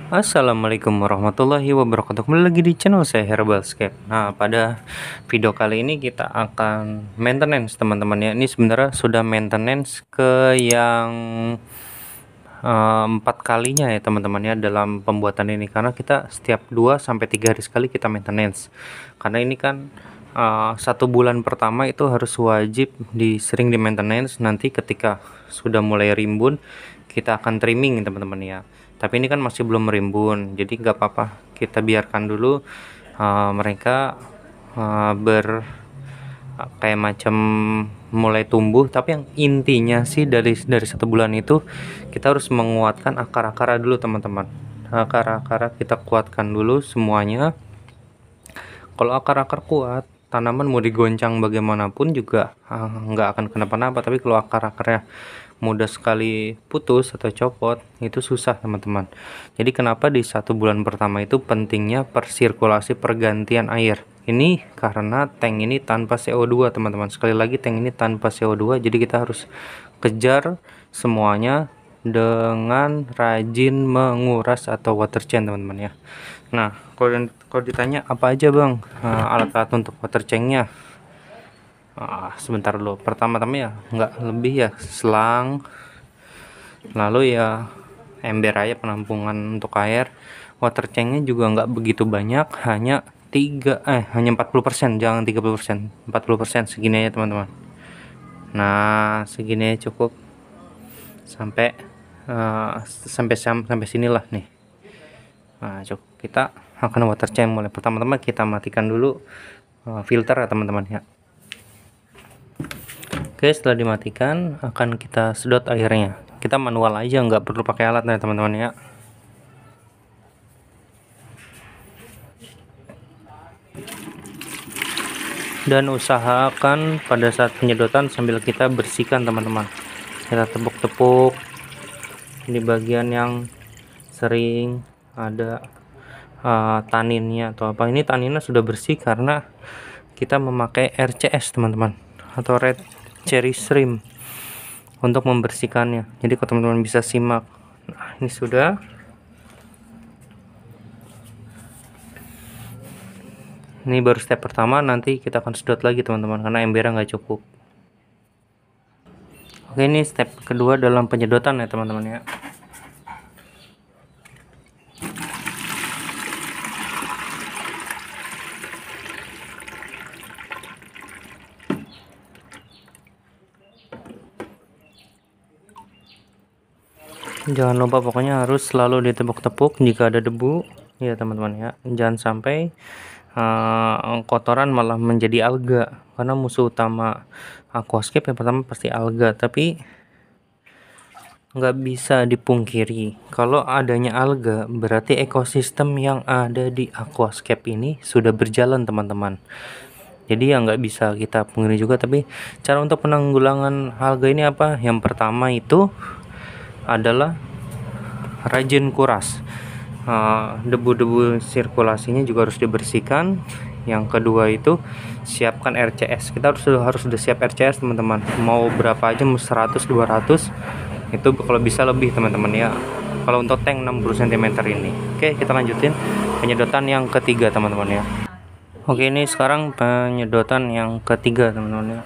Assalamualaikum warahmatullahi wabarakatuh. Kembali lagi di channel saya Herbalscape. Nah, pada video kali ini kita akan maintenance teman-teman ya. Ini sebenarnya sudah maintenance ke yang empat kalinya ya teman-teman ya dalam pembuatan ini, karena kita setiap 2 sampai 3 hari sekali kita maintenance. Karena ini kan 1 bulan pertama itu harus wajib sering di maintenance. Nanti ketika sudah mulai rimbun kita akan trimming teman-teman ya. Tapi ini kan masih belum merimbun, jadi nggak apa-apa, kita biarkan dulu mereka kayak macam mulai tumbuh. Tapi yang intinya sih dari 1 bulan itu kita harus menguatkan akar-akar dulu teman-teman. Akar-akar kita kuatkan dulu semuanya. Kalau akar-akar kuat, tanaman mau digoncang bagaimanapun juga nggak akan kenapa-napa. Tapi kalau akar-akarnya mudah sekali putus atau copot, itu susah teman-teman. Jadi kenapa di 1 bulan pertama itu pentingnya persirkulasi pergantian air. Ini karena tank ini tanpa CO2 teman-teman. Sekali lagi, tank ini tanpa CO2, jadi kita harus kejar semuanya dengan rajin menguras atau water change teman-teman ya. Nah, kalau ditanya apa aja bang alat-alat untuk water change-nya, sebentar dulu. Pertama-tama ya nggak lebih ya selang, lalu ya ember aja penampungan untuk air. Water tanknya juga nggak begitu banyak, hanya 40%, jangan 30%, 40%, segini aja teman-teman. Nah, segini aja cukup sampai sampai sinilah nih. Nah, cukup. Kita akan water change mulai. Pertama-tama kita matikan dulu filter ya teman-teman ya. Oke, setelah dimatikan akan kita sedot airnya. Kita manual aja, nggak perlu pakai alat ya teman-teman ya. Dan usahakan pada saat penyedotan sambil kita bersihkan teman-teman. Kita tepuk-tepuk di bagian yang sering ada taninnya atau apa. Ini taninnya sudah bersih karena kita memakai RCS teman-teman, atau red cherry shrimp, untuk membersihkannya. Jadi kalau teman-teman bisa simak. Nah, ini sudah. Ini baru step pertama, nanti kita akan sedot lagi teman-teman karena embernya nggak cukup. Oke, ini step kedua dalam penyedotan ya teman-teman ya. Jangan lupa, pokoknya harus selalu ditepuk-tepuk jika ada debu ya teman-teman ya. Jangan sampai kotoran malah menjadi alga, karena musuh utama aquascape yang pertama pasti alga. Tapi nggak bisa dipungkiri, kalau adanya alga berarti ekosistem yang ada di aquascape ini sudah berjalan teman-teman. Jadi ya nggak bisa kita pungkiri juga. Tapi cara untuk penanggulangan alga ini apa? Yang pertama itu adalah rajin kuras. Debu-debu sirkulasinya juga harus dibersihkan. Yang kedua itu siapkan RCS. Kita harus sudah siap RCS teman-teman. Mau berapa aja, mau 100, 200, itu kalau bisa lebih teman-teman ya. Kalau untuk tank 60 cm ini. Oke, kita lanjutin penyedotan yang ketiga teman-teman ya. Oke, ini sekarang penyedotan yang ketiga teman-teman ya.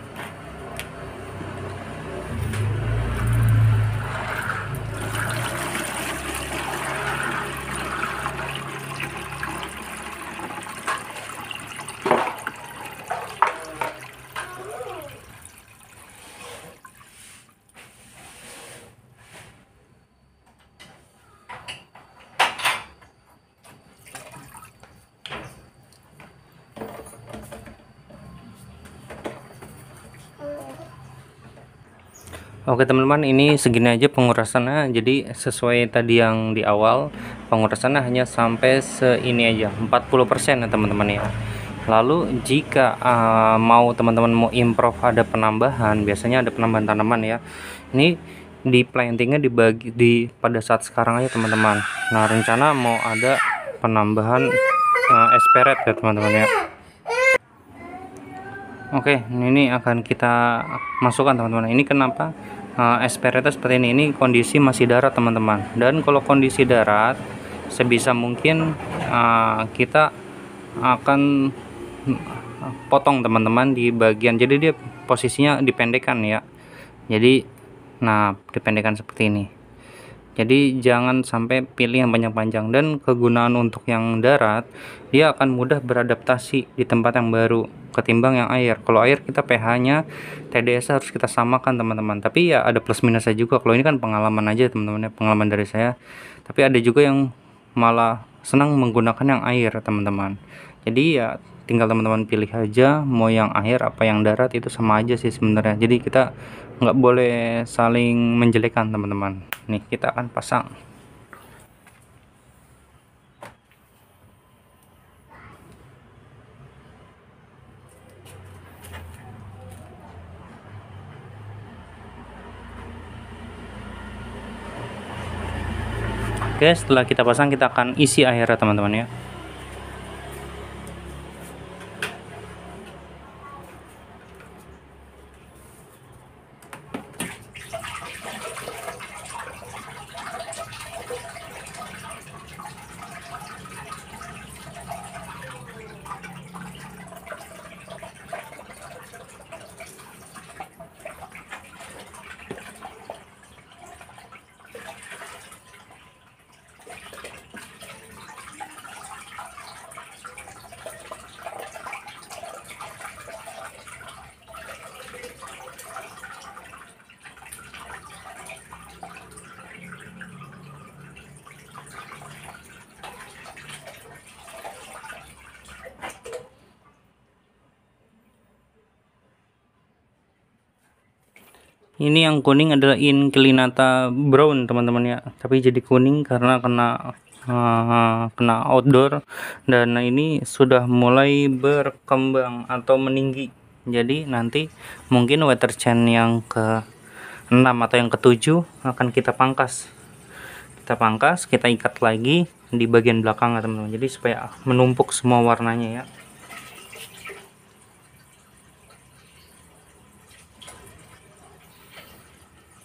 Oke teman-teman, ini segini aja pengurasannya. Jadi sesuai tadi yang di awal, pengurasannya hanya sampai seini aja, 40% ya teman-teman ya. Lalu jika teman-teman mau improve, ada penambahan, biasanya ada penambahan tanaman ya. Ini di plantingnya dibagi pada saat sekarang aja teman-teman. Nah, rencana mau ada penambahan esperet ya teman-teman ya. Oke, ini akan kita masukkan teman-teman. Ini kenapa esperet seperti ini? Ini kondisi masih darat teman-teman. Dan kalau kondisi darat sebisa mungkin kita akan potong teman-teman di bagian, jadi dia posisinya dipendekkan ya, jadi nah dipendekkan seperti ini. Jadi jangan sampai pilih yang panjang-panjang, dan kegunaan untuk yang darat, dia akan mudah beradaptasi di tempat yang baru ketimbang yang air. Kalau air kita pH-nya TDS harus kita samakan teman-teman, tapi ya ada plus minusnya juga. Kalau ini kan pengalaman aja teman-teman, pengalaman dari saya. Tapi ada juga yang malah senang menggunakan yang air teman-teman. Jadi ya tinggal teman-teman pilih aja mau yang air apa yang darat, itu sama aja sih sebenarnya. Jadi kita nggak boleh saling menjelekkan teman-teman. Nih kita akan pasang. Oke, setelah kita pasang kita akan isi airnya teman-teman ya. Ini yang kuning adalah Inclinata brown teman-teman ya, tapi jadi kuning karena kena outdoor, dan ini sudah mulai berkembang atau meninggi. Jadi nanti mungkin water chain yang ke 6 atau yang ke-7 akan kita pangkas. Kita ikat lagi di bagian belakang teman-teman, jadi supaya menumpuk semua warnanya ya.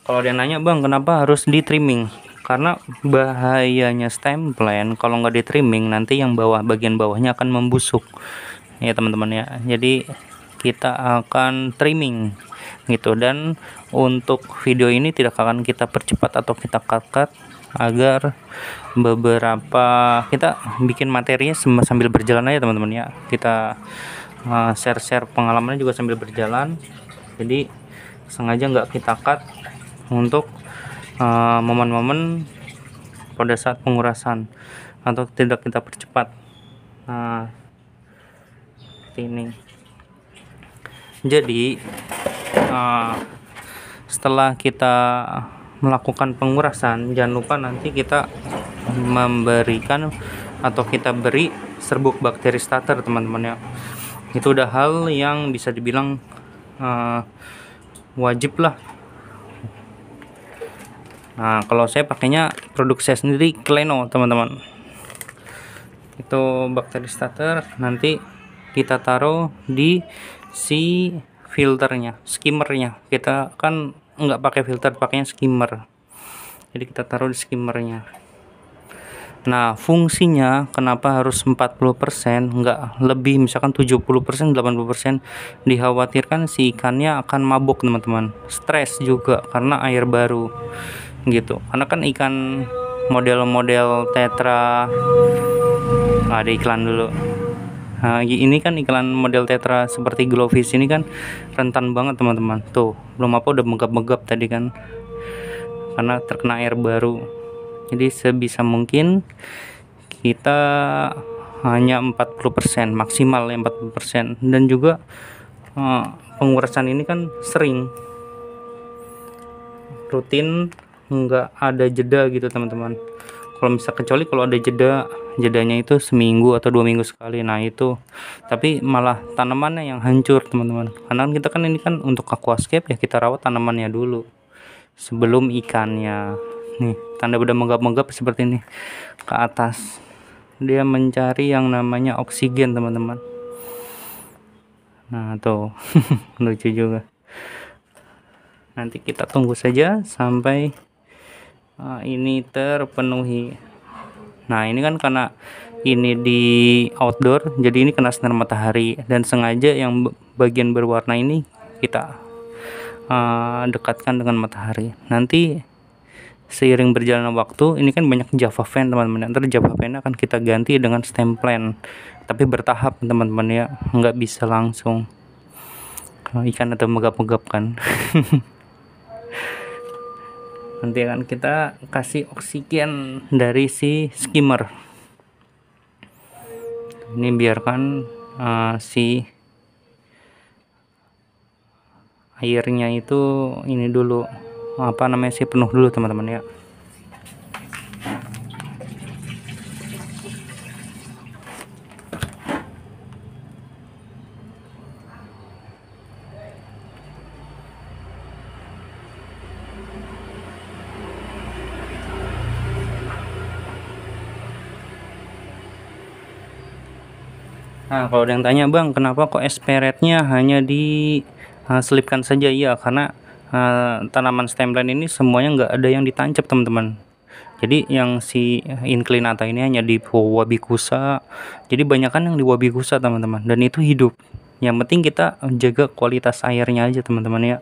Kalau dia nanya, bang kenapa harus di trimming, karena bahayanya stem plan kalau nggak di trimming nanti yang bawah, bagian bawahnya akan membusuk ya teman-teman ya. Jadi kita akan trimming gitu, dan untuk video ini tidak akan kita percepat atau kita cut agar beberapa kita bikin materinya sambil berjalan aja teman-teman ya. Kita share pengalamannya juga sambil berjalan, jadi sengaja nggak kita cut untuk momen-momen pada saat pengurasan atau tidak kita percepat. Nah, seperti ini. Jadi setelah kita melakukan pengurasan, jangan lupa nanti kita memberikan atau kita beri serbuk bakteri starter teman-teman ya. Itu udah hal yang bisa dibilang wajib lah. Nah, kalau saya pakainya produk saya sendiri, Kleno teman-teman. Itu bakteri starter, nanti kita taruh di si filternya, skimmernya. Kita kan nggak pakai filter, pakainya skimmer. Jadi kita taruh di skimmernya. Nah, fungsinya kenapa harus 40%, nggak lebih, misalkan 70%, 80%, dikhawatirkan si ikannya akan mabuk teman-teman. Stres juga karena air baru gitu, karena kan ikan model-model tetra, ada iklan dulu. Nah, ini kan iklan model tetra seperti glowfish ini kan rentan banget teman-teman. Tuh, belum apa udah megap-megap tadi kan, karena terkena air baru. Jadi sebisa mungkin kita hanya 40%, maksimal 40%. Dan juga pengurasan ini kan sering, rutin, nggak ada jeda gitu teman-teman. Kalau bisa, kecuali kalau ada jedanya itu seminggu atau 2 minggu sekali, nah itu. Tapi malah tanamannya yang hancur teman-teman, karena kita kan ini kan untuk aquascape ya, kita rawat tanamannya dulu sebelum ikannya. Nih, tanda udah menggap-menggap seperti ini ke atas, dia mencari yang namanya oksigen teman-teman. Nah tuh lucu juga. Nanti kita tunggu saja sampai ini terpenuhi. Nah ini kan karena ini di outdoor, jadi ini kena sinar matahari, dan sengaja yang bagian berwarna ini kita dekatkan dengan matahari. Nanti seiring berjalannya waktu, ini kan banyak Java fan teman-teman, nanti Java fan akan kita ganti dengan stem plant, tapi bertahap teman-teman ya, nggak bisa langsung. Ikan atau megap-megap kan. Nanti akan kita kasih oksigen dari si skimmer. Ini biarkan si airnya itu ini dulu, apa namanya sih, penuh dulu teman-teman ya. Nah, kalau ada yang tanya, Bang, kenapa kok esperetnya hanya diselipkan saja? Iya, karena tanaman stem plant ini semuanya nggak ada yang ditancap, teman-teman. Jadi yang si inclinata ini hanya di wabikusa. Jadi banyakan yang di wabikusa, teman-teman. Dan itu hidup. Yang penting kita jaga kualitas airnya aja, teman-teman ya.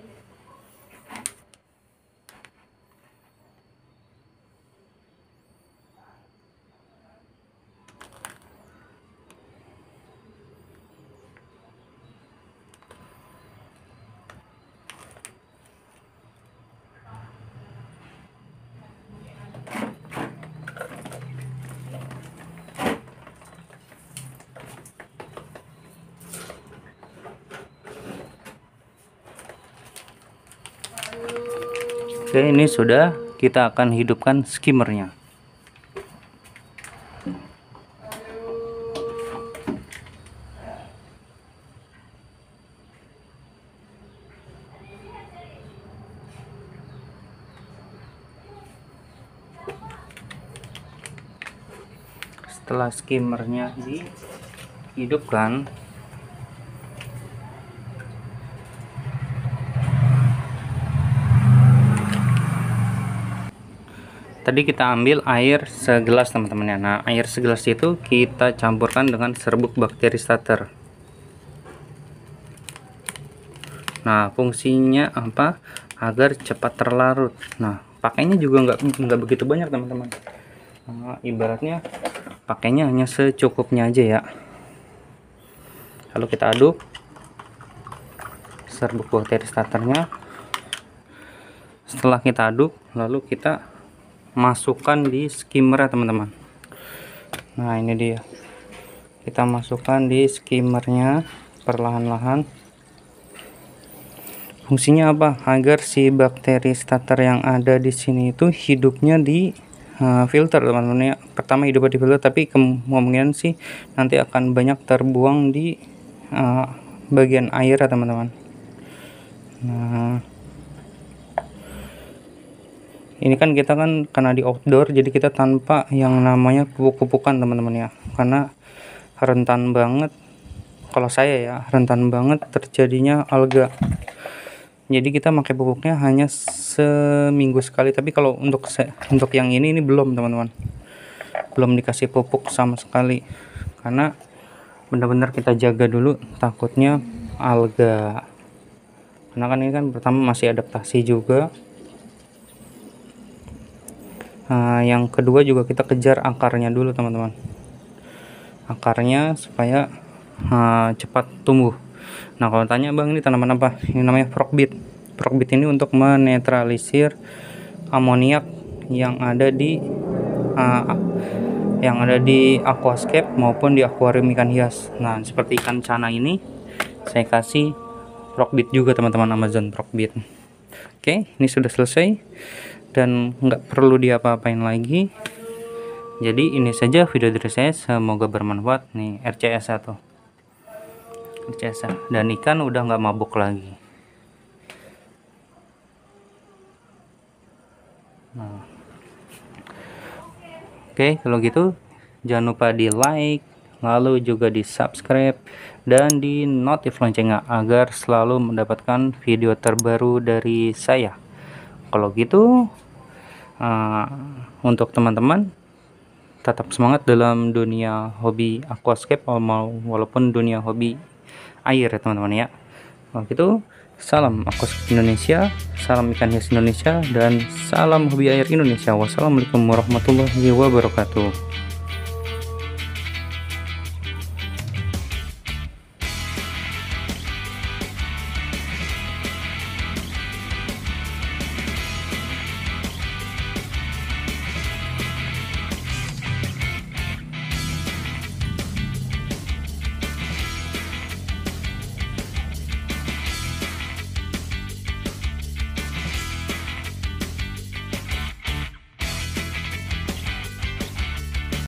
Oke, ini sudah, kita akan hidupkan skimmernya. Setelah skimmernya dihidupkan, tadi kita ambil air segelas teman-teman ya. Nah, air segelas itu kita campurkan dengan serbuk bakteri starter. Nah, fungsinya apa? Agar cepat terlarut. Nah, pakainya juga nggak begitu banyak teman-teman. Nah, ibaratnya pakainya hanya secukupnya aja ya. Lalu kita aduk serbuk bakteri starternya. Setelah kita aduk, lalu kita masukkan di skimmer ya teman-teman. Nah, ini dia, kita masukkan di skimmernya perlahan-lahan. Fungsinya apa? Agar si bakteri starter yang ada di sini itu hidupnya di filter teman-teman ya. Pertama hidup di filter, tapi kemungkinan sih nanti akan banyak terbuang di bagian air ya teman-teman. Nah, ini kan kita kan karena di outdoor, jadi kita tanpa yang namanya pupuk-pupukan teman-teman ya, karena rentan banget, kalau saya ya rentan banget terjadinya alga. Jadi kita pakai pupuknya hanya seminggu sekali, tapi kalau untuk yang ini belum teman-teman, belum dikasih pupuk sama sekali, karena benar-benar kita jaga dulu, takutnya alga, karena kan ini kan pertama masih adaptasi juga. Yang kedua juga kita kejar akarnya dulu teman-teman, akarnya supaya cepat tumbuh. Nah, kalau tanya, Bang, ini tanaman apa? Ini namanya frogbeet. Frogbeet ini untuk menetralisir amoniak yang ada di aquascape maupun di akuarium ikan hias. Nah, seperti ikan cana ini saya kasih frogbeet juga teman-teman, Amazon frogbeet. Oke, ini sudah selesai dan nggak perlu diapa-apain lagi. Jadi ini saja video dari saya, semoga bermanfaat. Nih RCS 1 RCS, dan ikan udah nggak mabuk lagi. Nah, oke, kalau gitu jangan lupa di like, lalu juga di subscribe dan di notif loncengnya agar selalu mendapatkan video terbaru dari saya. Kalau gitu untuk teman-teman, tetap semangat dalam dunia hobi aquascape walaupun dunia hobi air ya teman-teman ya. Kalau gitu, salam aquascape Indonesia, salam ikan hias Indonesia, dan salam hobi air Indonesia. Wassalamualaikum warahmatullahi wabarakatuh.